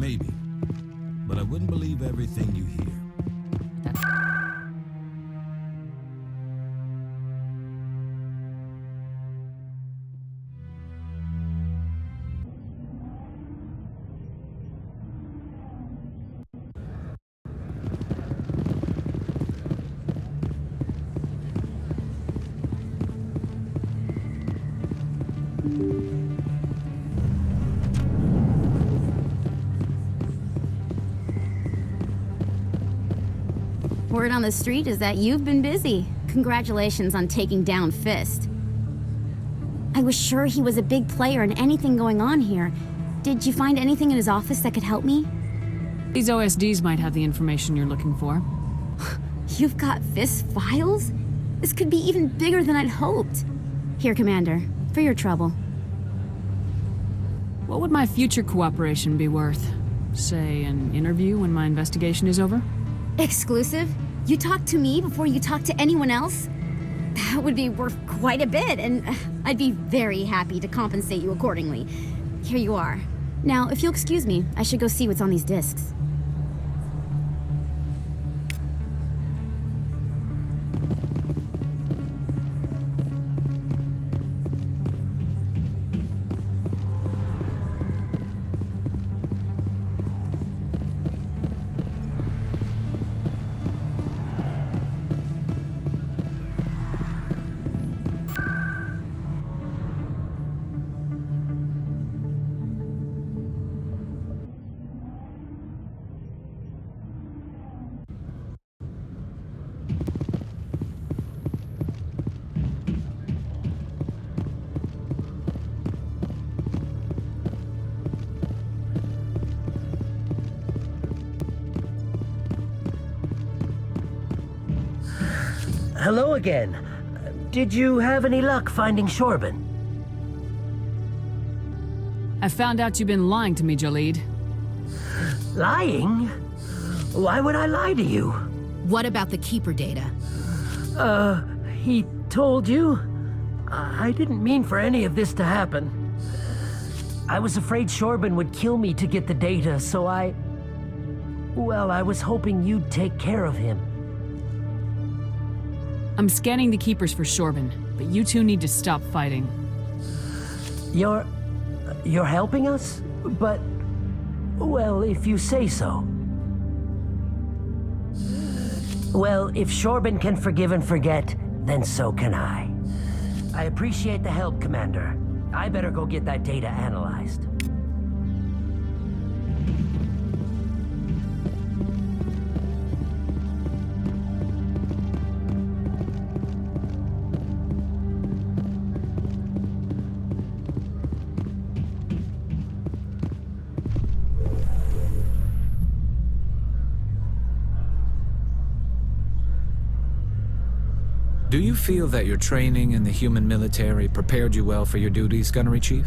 Maybe. But I wouldn't believe everything you hear. Word on the street is that you've been busy. Congratulations on taking down Fist. I was sure he was a big player in anything going on here. Did you find anything in his office that could help me? These OSDs might have the information you're looking for. You've got Fist files? This could be even bigger than I'd hoped. Here, Commander, for your trouble. What would my future cooperation be worth? Say, an interview when my investigation is over? Exclusive? You talk to me before you talk to anyone else? That would be worth quite a bit, and I'd be very happy to compensate you accordingly. Here you are. Now, if you'll excuse me, I should go see what's on these discs. Hello again. Did you have any luck finding Shorban? I found out you've been lying to me, Jaleed. Lying? Why would I lie to you? What about the Keeper data? He told you? I didn't mean for any of this to happen. I was afraid Shorban would kill me to get the data, so well, I was hoping you'd take care of him. I'm scanning the Keepers for Shorban, but you two need to stop fighting. You're helping us? But, well, if you say so. Well, if Shorban can forgive and forget, then so can I. I appreciate the help, Commander. I better go get that data analyzed. Do you feel that your training in the human military prepared you well for your duties, Gunnery Chief?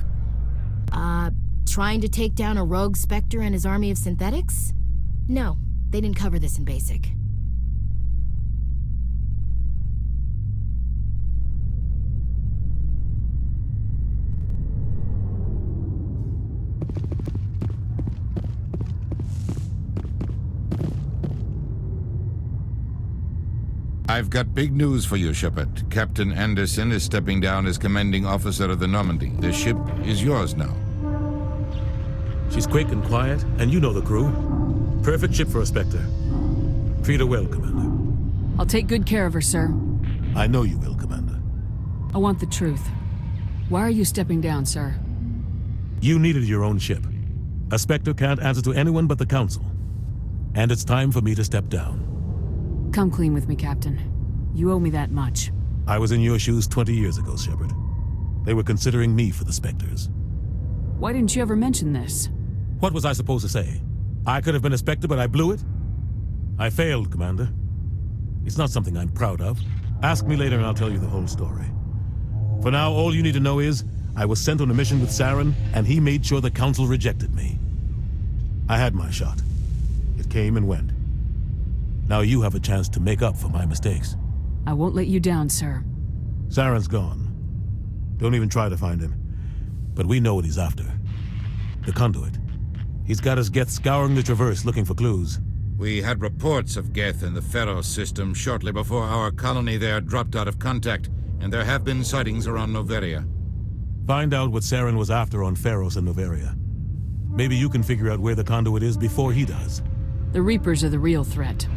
Trying to take down a rogue Spectre and his army of synthetics? No, they didn't cover this in basic. I've got big news for you, Shepard. Captain Anderson is stepping down as commanding officer of the Normandy. The ship is yours now. She's quick and quiet, and you know the crew. Perfect ship for a Spectre. Treat her well, Commander. I'll take good care of her, sir. I know you will, Commander. I want the truth. Why are you stepping down, sir? You needed your own ship. A Spectre can't answer to anyone but the Council. And it's time for me to step down. Come clean with me, Captain. You owe me that much. I was in your shoes 20 years ago, Shepard. They were considering me for the Spectres. Why didn't you ever mention this? What was I supposed to say? I could have been a Spectre, but I blew it? I failed, Commander. It's not something I'm proud of. Ask me later and I'll tell you the whole story. For now, all you need to know is, I was sent on a mission with Saren, and he made sure the Council rejected me. I had my shot. It came and went. Now you have a chance to make up for my mistakes. I won't let you down, sir. Saren's gone. Don't even try to find him. But we know what he's after. The conduit. He's got his Geth scouring the Traverse looking for clues. We had reports of Geth in the Pharos system shortly before our colony there dropped out of contact, and there have been sightings around Noveria. Find out what Saren was after on Pharos and Noveria. Maybe you can figure out where the conduit is before he does. The Reapers are the real threat.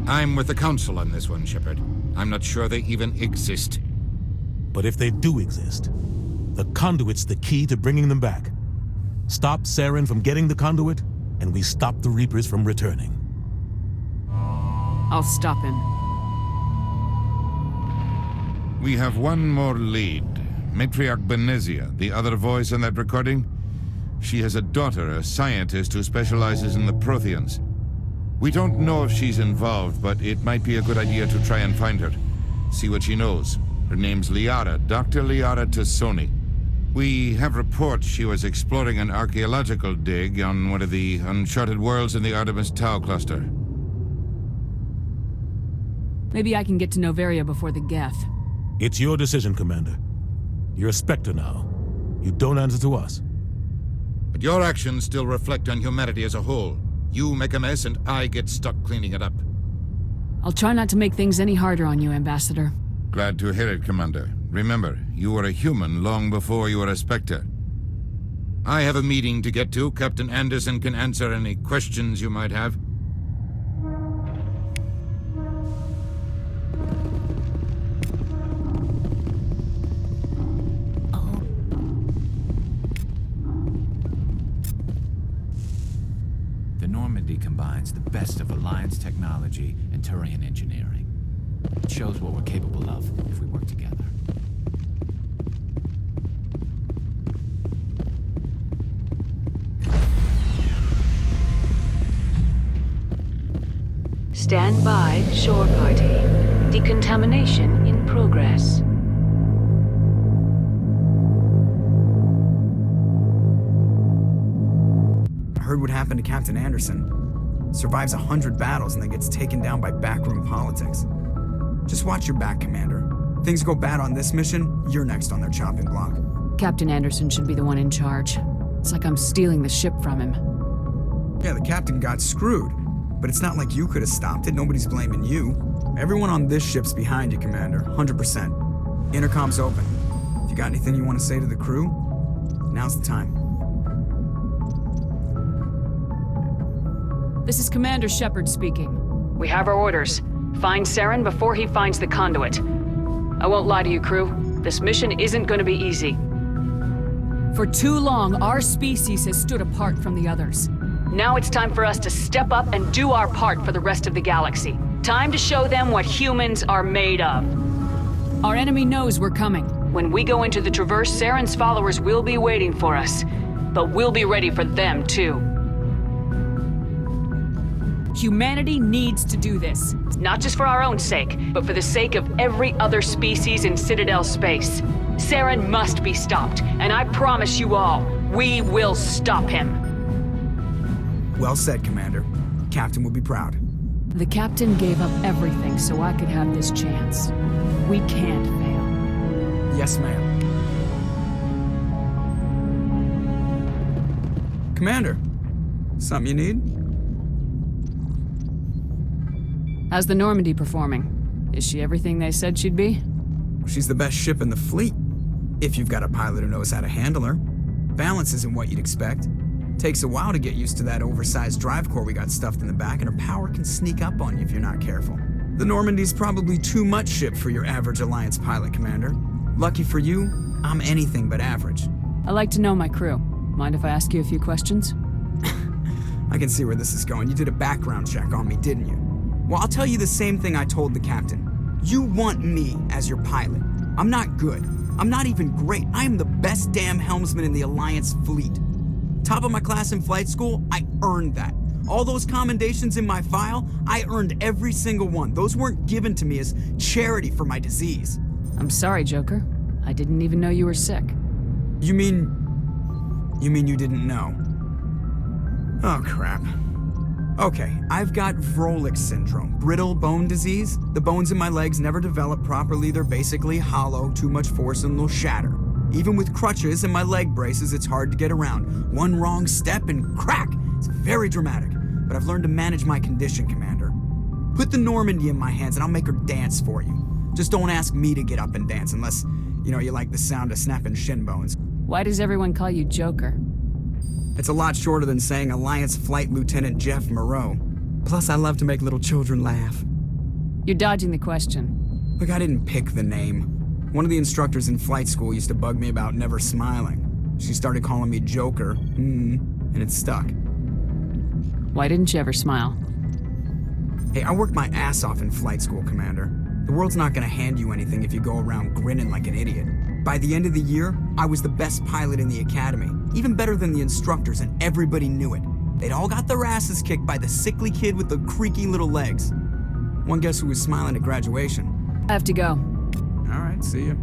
I'm with the Council on this one, Shepard. I'm not sure they even exist. But if they do exist, the conduit's the key to bringing them back. Stop Saren from getting the conduit, and we stop the Reapers from returning. I'll stop him. We have one more lead. Matriarch Benezia, the other voice in that recording. She has a daughter, a scientist who specializes in the Protheans. We don't know if she's involved, but it might be a good idea to try and find her. See what she knows. Her name's Liara, Dr. Liara Tassoni. We have reports she was exploring an archaeological dig on one of the uncharted worlds in the Artemis Tau cluster. Maybe I can get to Noveria before the Geth. It's your decision, Commander. You're a Spectre now. You don't answer to us. But your actions still reflect on humanity as a whole. You make a mess and I get stuck cleaning it up. I'll try not to make things any harder on you, Ambassador. Glad to hear it, Commander. Remember, you were a human long before you were a Spectre. I have a meeting to get to. Captain Anderson can answer any questions you might have. The Normandy combines the best of Alliance technology and Turian engineering. It shows what we're capable of if we work together. Stand by, shore party. Decontamination in progress. I heard what happened to Captain Anderson. Survives 100 battles and then gets taken down by backroom politics. Just watch your back, Commander. Things go bad on this mission, you're next on their chopping block. Captain Anderson should be the one in charge. It's like I'm stealing the ship from him. Yeah, the captain got screwed. But it's not like you could have stopped it. Nobody's blaming you. Everyone on this ship's behind you, Commander. 100%. Intercom's open. If you got anything you want to say to the crew, now's the time. This is Commander Shepard speaking. We have our orders. Find Saren before he finds the conduit. I won't lie to you, crew. This mission isn't going to be easy. For too long, our species has stood apart from the others. Now it's time for us to step up and do our part for the rest of the galaxy. Time to show them what humans are made of. Our enemy knows we're coming. When we go into the Traverse, Saren's followers will be waiting for us. But we'll be ready for them, too. Humanity needs to do this. It's not just for our own sake, but for the sake of every other species in Citadel space. Saren must be stopped, and I promise you all, we will stop him. Well said, Commander. Captain will be proud. The captain gave up everything so I could have this chance. We can't fail. Yes, ma'am. Commander, something you need? How's the Normandy performing? Is she everything they said she'd be? She's the best ship in the fleet. If you've got a pilot who knows how to handle her. Balance isn't what you'd expect. Takes a while to get used to that oversized drive core we got stuffed in the back, and her power can sneak up on you if you're not careful. The Normandy's probably too much ship for your average Alliance pilot, Commander. Lucky for you, I'm anything but average. I like to know my crew. Mind if I ask you a few questions? I can see where this is going. You did a background check on me, didn't you? Well, I'll tell you the same thing I told the captain. You want me as your pilot. I'm not good. I'm not even great. I am the best damn helmsman in the Alliance fleet. Top of my class in flight school, I earned that. All those commendations in my file, I earned every single one. Those weren't given to me as charity for my disease. I'm sorry, Joker. I didn't even know you were sick. You mean you didn't know? Oh, crap. Okay, I've got Vrolik syndrome, brittle bone disease. The bones in my legs never develop properly. They're basically hollow, too much force and they'll shatter. Even with crutches and my leg braces, it's hard to get around. One wrong step and crack! It's very dramatic, but I've learned to manage my condition, Commander. Put the Normandy in my hands and I'll make her dance for you. Just don't ask me to get up and dance unless, you like the sound of snapping shin bones. Why does everyone call you Joker? It's a lot shorter than saying Alliance Flight Lieutenant Jeff Moreau. Plus, I love to make little children laugh. You're dodging the question. Look, I didn't pick the name. One of the instructors in flight school used to bug me about never smiling. She started calling me Joker, and it stuck. Why didn't you ever smile? Hey, I worked my ass off in flight school, Commander. The world's not gonna hand you anything if you go around grinning like an idiot. By the end of the year, I was the best pilot in the academy, even better than the instructors, and everybody knew it. They'd all got their asses kicked by the sickly kid with the creaky little legs. One guess who was smiling at graduation? I have to go. All right, see ya.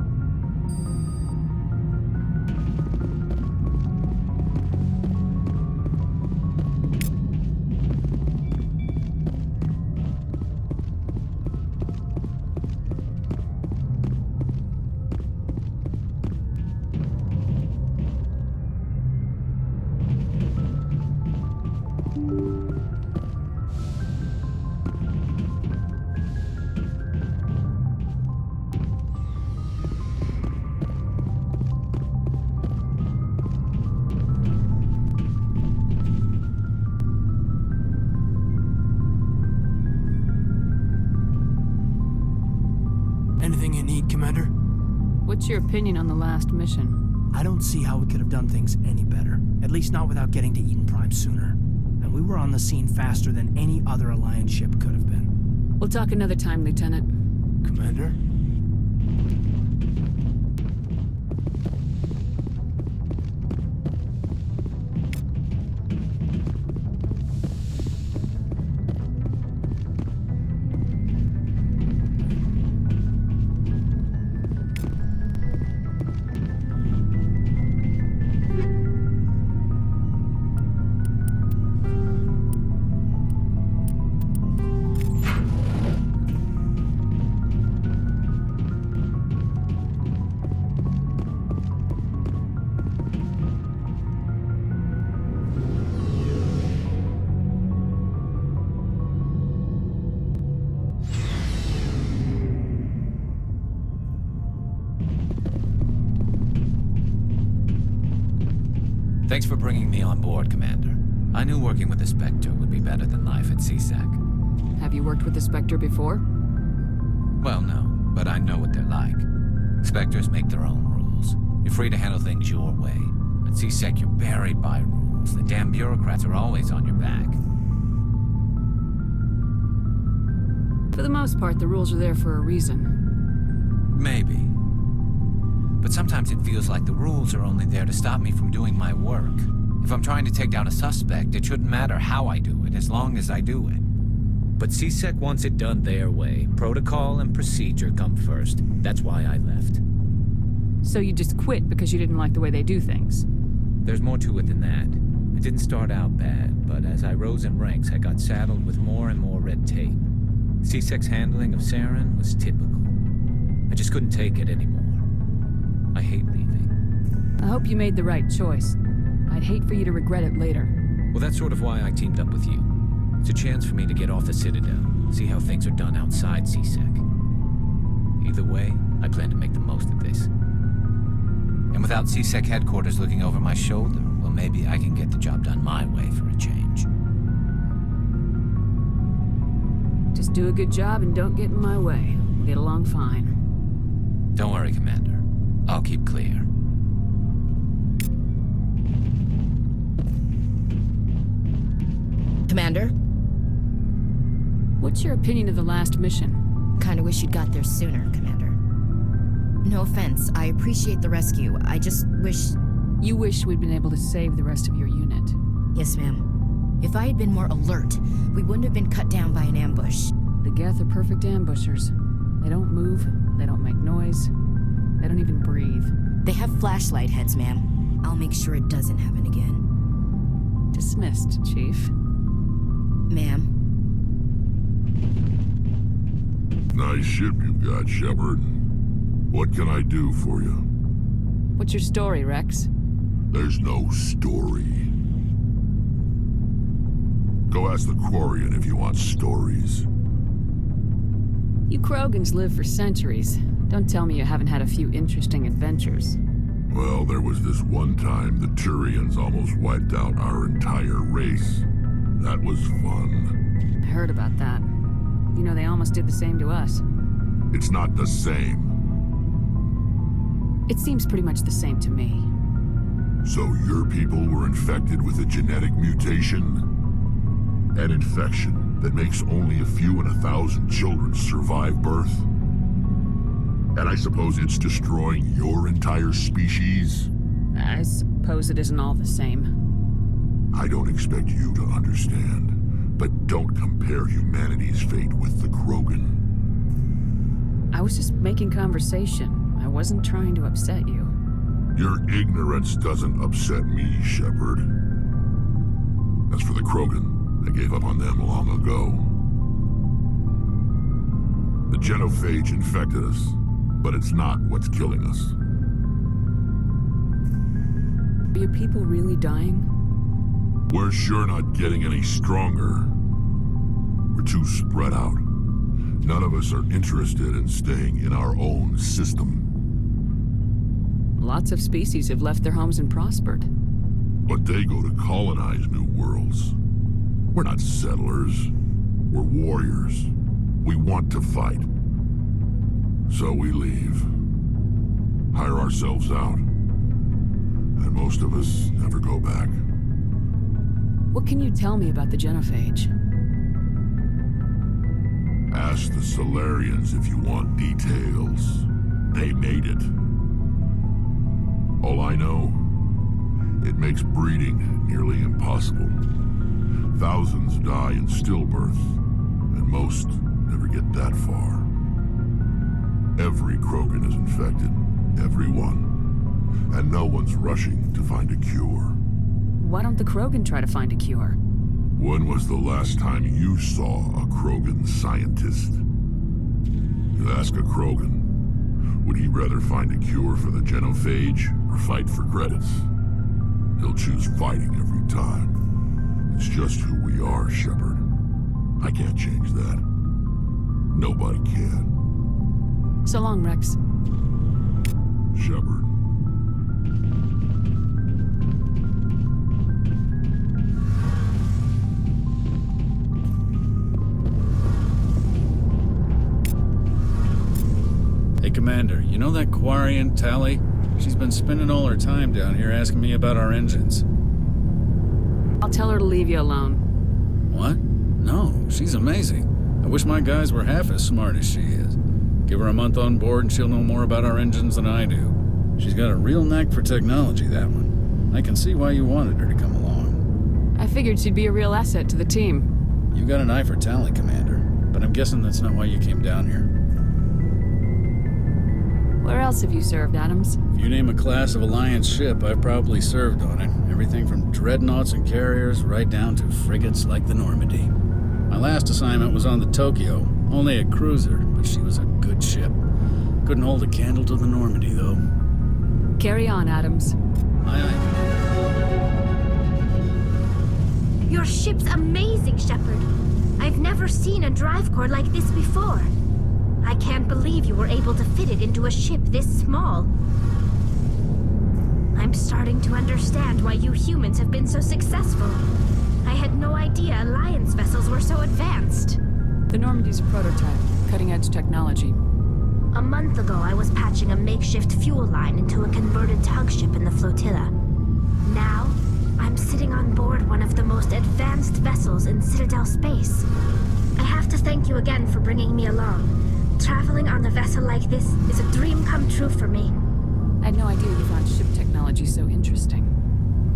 Anything you need, Commander? What's your opinion on the last mission? I don't see how we could have done things any better. At least not without getting to Eden Prime sooner. And we were on the scene faster than any other Alliance ship could have been. We'll talk another time, Lieutenant. Commander? Thanks for bringing me on board, Commander. I knew working with the Spectre would be better than life at CSEC. Have you worked with the Spectre before? Well, no, but I know what they're like. Spectres make their own rules. You're free to handle things your way. At CSEC, you're buried by rules. The damn bureaucrats are always on your back. For the most part, the rules are there for a reason. Maybe. But sometimes it feels like the rules are only there to stop me from doing my work. If I'm trying to take down a suspect, it shouldn't matter how I do it, as long as I do it. But CSEC wants it done their way. Protocol and procedure come first. That's why I left. So you just quit because you didn't like the way they do things? There's more to it than that. It didn't start out bad, but as I rose in ranks, I got saddled with more and more red tape. CSEC's handling of Saren was typical. I just couldn't take it anymore. I hate leaving. I hope you made the right choice. I'd hate for you to regret it later. Well, that's sort of why I teamed up with you. It's a chance for me to get off the Citadel, see how things are done outside CSEC. Either way, I plan to make the most of this. And without CSEC headquarters looking over my shoulder, well, maybe I can get the job done my way for a change. Just do a good job and don't get in my way. We'll get along fine. Don't worry, Commander. I'll keep clear. Commander? What's your opinion of the last mission? Kinda wish you'd got there sooner, Commander. No offense, I appreciate the rescue. I just wish... You wish we'd been able to save the rest of your unit. Yes, ma'am. If I had been more alert, we wouldn't have been cut down by an ambush. The Geth are perfect ambushers. They don't move, they don't make noise, they don't even breathe. They have flashlight heads, ma'am. I'll make sure it doesn't happen again. Dismissed, Chief. Ma'am? Nice ship you've got, Shepard. What can I do for you? What's your story, Rex? There's no story. Go ask the Quarian if you want stories. You Krogans live for centuries. Don't tell me you haven't had a few interesting adventures. Well, there was this one time the Turians almost wiped out our entire race. That was fun. I heard about that. You know, they almost did the same to us. It's not the same. It seems pretty much the same to me. So your people were infected with a genetic mutation? An infection that makes only a few in 1,000 children survive birth? And I suppose it's destroying your entire species? I suppose it isn't all the same. I don't expect you to understand, but don't compare humanity's fate with the Krogan. I was just making conversation. I wasn't trying to upset you. Your ignorance doesn't upset me, Shepard. As for the Krogan, I gave up on them long ago. The genophage infected us, but it's not what's killing us. Are your people really dying? We're sure not getting any stronger. We're too spread out. None of us are interested in staying in our own system. Lots of species have left their homes and prospered. But they go to colonize new worlds. We're not settlers. We're warriors. We want to fight. So we leave. Hire ourselves out. And most of us never go back. What can you tell me about the genophage? Ask the Solarians if you want details. They made it. All I know, it makes breeding nearly impossible. Thousands die in stillbirth, and most never get that far. Every Krogan is infected, every one, and no one's rushing to find a cure. Why don't the Krogan try to find a cure? When was the last time you saw a Krogan scientist? You ask a Krogan, would he rather find a cure for the genophage or fight for credits? He'll choose fighting every time. It's just who we are, Shepard. I can't change that. Nobody can. So long, Rex. Shepard. Hey, Commander, you know that Quarian, Tally? She's been spending all her time down here asking me about our engines. I'll tell her to leave you alone. What? No, she's amazing. I wish my guys were half as smart as she is. Give her a month on board and she'll know more about our engines than I do. She's got a real knack for technology, that one. I can see why you wanted her to come along. I figured she'd be a real asset to the team. You got an eye for talent, Commander, but I'm guessing that's not why you came down here. Where else have you served, Adams? If you name a class of Alliance ship, I've probably served on it. Everything from dreadnoughts and carriers right down to frigates like the Normandy. My last assignment was on the Tokyo, only a cruiser, but she was a good ship. Couldn't hold a candle to the Normandy, though. Carry on, Adams. Aye, aye. Your ship's amazing, Shepard. I've never seen a drive core like this before. I can't believe you were able to fit it into a ship this small. I'm starting to understand why you humans have been so successful. I had no idea Alliance vessels were so advanced. The Normandy's a prototype, cutting-edge technology. A month ago, I was patching a makeshift fuel line into a converted tug ship in the flotilla. Now, I'm sitting on board one of the most advanced vessels in Citadel space. I have to thank you again for bringing me along. Traveling on a vessel like this is a dream come true for me. I had no idea you found ship technology so interesting.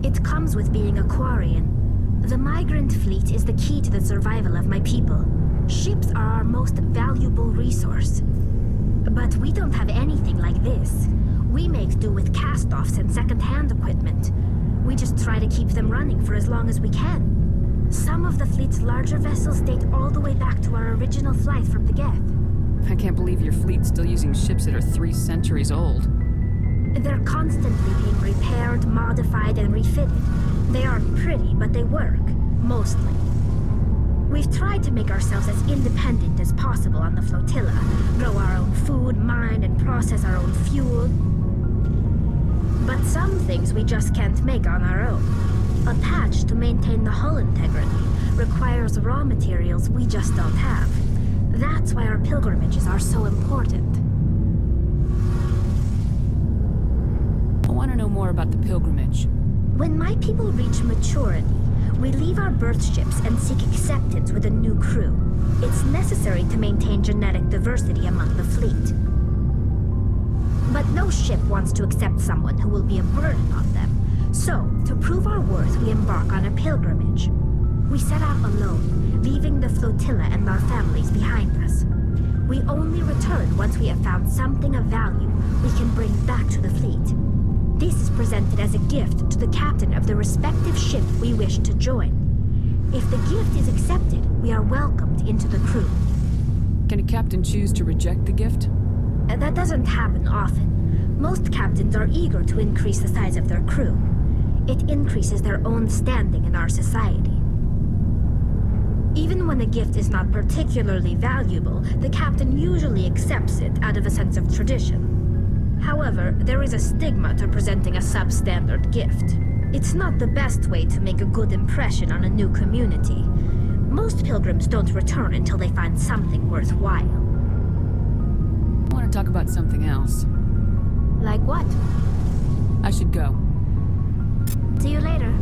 It comes with being a Quarian. The migrant fleet is the key to the survival of my people. Ships are our most valuable resource. But we don't have anything like this. We make do with cast-offs and second-hand equipment. We just try to keep them running for as long as we can. Some of the fleet's larger vessels date all the way back to our original flight from the Geth. I can't believe your fleet's still using ships that are 3 centuries old. They're constantly being repaired, modified, and refitted. They aren't pretty, but they work. Mostly. We've tried to make ourselves as independent as possible on the flotilla. Grow our own food, mine, and process our own fuel. But some things we just can't make on our own. A patch to maintain the hull integrity requires raw materials we just don't have. That's why our pilgrimages are so important. I want to know more about the pilgrimage. When my people reach maturity, we leave our birth ships and seek acceptance with a new crew. It's necessary to maintain genetic diversity among the fleet. But no ship wants to accept someone who will be a burden on them. So, to prove our worth, we embark on a pilgrimage. We set out alone, leaving the flotilla and our families behind us. We only return once we have found something of value we can bring back to the fleet. This is presented as a gift to the captain of the respective ship we wish to join. If the gift is accepted, we are welcomed into the crew. Can a captain choose to reject the gift? That doesn't happen often. Most captains are eager to increase the size of their crew. It increases their own standing in our society. Even when a gift is not particularly valuable, the captain usually accepts it out of a sense of tradition. However, there is a stigma to presenting a substandard gift. It's not the best way to make a good impression on a new community. Most pilgrims don't return until they find something worthwhile. I want to talk about something else. Like what? I should go. See you later.